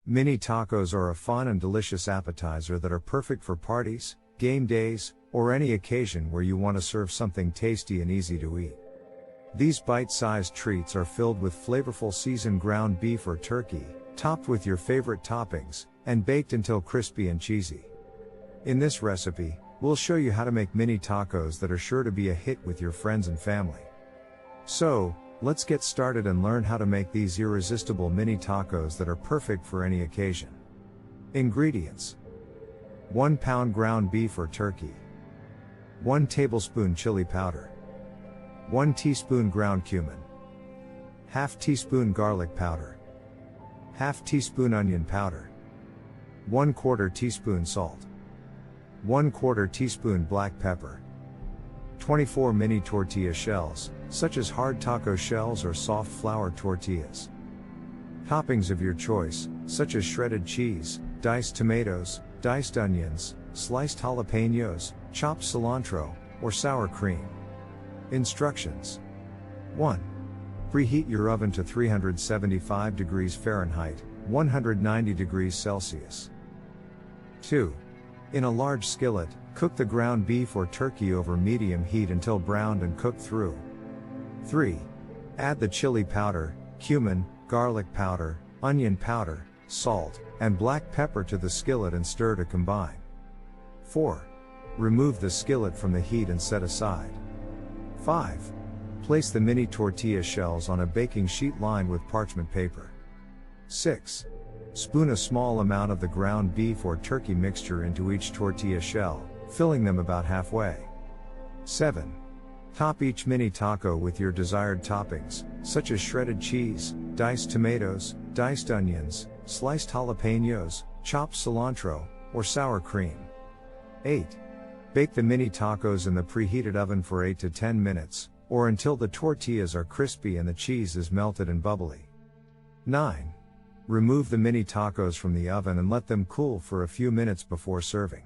Mini tacos are a fun and delicious appetizer that are perfect for parties, game days, or any occasion where you want to serve something tasty and easy to eat. These bite-sized treats are filled with flavorful seasoned ground beef or turkey, topped with your favorite toppings, and baked until crispy and cheesy. In this recipe, we'll show you how to make mini tacos that are sure to be a hit with your friends and family. So, let's get started and learn how to make these irresistible mini tacos that are perfect for any occasion. Ingredients: 1 pound ground beef or turkey, 1 tablespoon chili powder, 1 teaspoon ground cumin, ½ teaspoon garlic powder, ½ teaspoon onion powder, 1/4 teaspoon salt, 1/4 teaspoon black pepper, 24 mini tortilla shells, such as hard taco shells or soft flour tortillas. Toppings of your choice, such as shredded cheese, diced tomatoes, diced onions, sliced jalapenos, chopped cilantro, or sour cream. Instructions: 1. Preheat your oven to 375 degrees Fahrenheit, 190 degrees Celsius. 2. In a large skillet, cook the ground beef or turkey over medium heat until browned and cooked through. 3. Add the chili powder, cumin, garlic powder, onion powder, salt, and black pepper to the skillet and stir to combine. 4. Remove the skillet from the heat and set aside. 5. Place the mini tortilla shells on a baking sheet lined with parchment paper. 6. Spoon a small amount of the ground beef or turkey mixture into each tortilla shell, filling them about halfway. 7. Top each mini taco with your desired toppings, such as shredded cheese, diced tomatoes, diced onions, sliced jalapenos, chopped cilantro, or sour cream. 8. Bake the mini tacos in the preheated oven for 8 to 10 minutes, or until the tortillas are crispy and the cheese is melted and bubbly. 9. Remove the mini tacos from the oven and let them cool for a few minutes before serving.